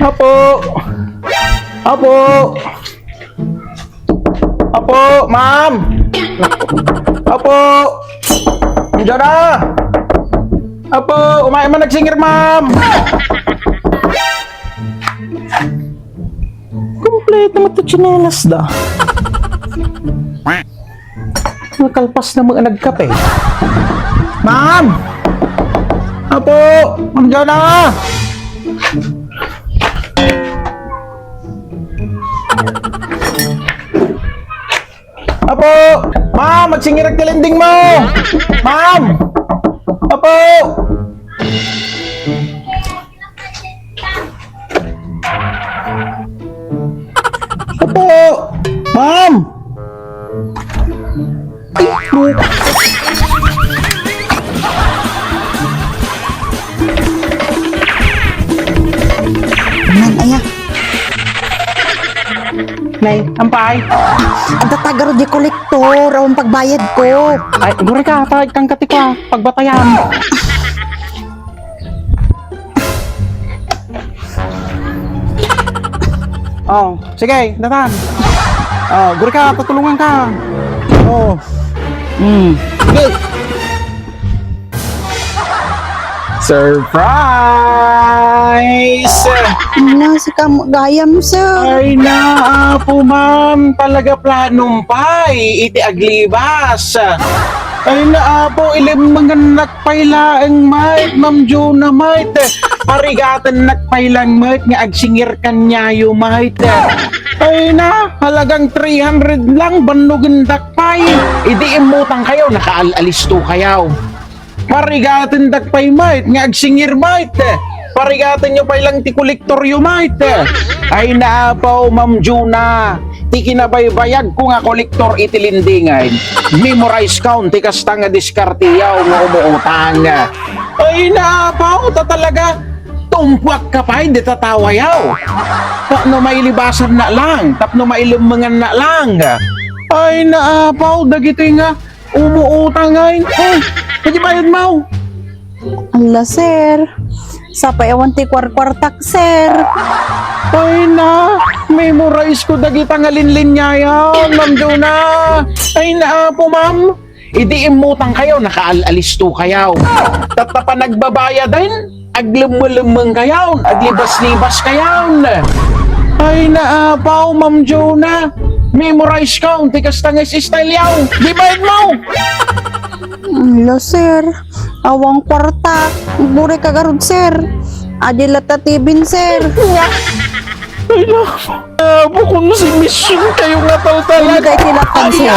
Apo! Apo! Apo! Ma'am! Apo! Nandiyan na! Apo! Umain man nagsingir, ma'am! Kompleto mo ito tsinelas da. Nakalpas na mga nagkape. Ma'am! Apo! Nandiyan na! Apo! Ma'am! Magsingir ang kalending mo! Ma'am! Apo! Apo! Ma'am! Man, aya. Nay, ampay. Ang tatagaro di kolektor, ang pagbayad ko. Ay, guri ka, tawag kang katikwa, pagbatayan. Oh, sige, datan. Oh, guri ka, tutulungan ka. Oh. Sige. Surprise! Nasa gayam, sir. Ay na po ma'am, talaga planumpay, iti aglibas. Ay na po, ilim mga nakpailaang mait, ma'am Juna mait. Parigatan nakpailang mait, nga agsingir kanyayo mait. Ay na, halagang 300 lang, banugan dakpay. Idi imutang kayo, nakaalisto kayo. Parigatan dakpay mait, nga agsingir mait. Parigatan nyo pa ilang tikolektoryo mait. Ay naapaw, Ma'am Juna. Ti kinabaybayag ko nga kolektor itilindingay. Memorize count, ti kasta nga diskartiyaw nga umuutang. Ay naapaw, ta talaga. Tumpuak ka pa, hindi tatawayaw. Tapno mailibasan na lang, tapno mailumangan na lang. Ay naapaw, dagito nga umuutang ngayon. Ay, pwede bayad mo. Ala, sir. Sa payawan ti kwartak, sir. Ay na, memorize ko dagita nga linlinyayan, Ma'am Juna. Ay na po, ma'am. Idi imutang kayo, nakaalisto kayo. Tatapa nagbabaya din, aglumulumang kayo, aglibas-libas kayo. Ay na po, Ma'am Juna. Memorize ka, unti kastangis style yaw. Di bayad mo. Ala, sir. Awang kwartak. Bure kagarod, sir. Adila tatibin, sir. Ay na, bukod mo si mission kayo nga tal Hindi talaga. kayo tilakan, sir.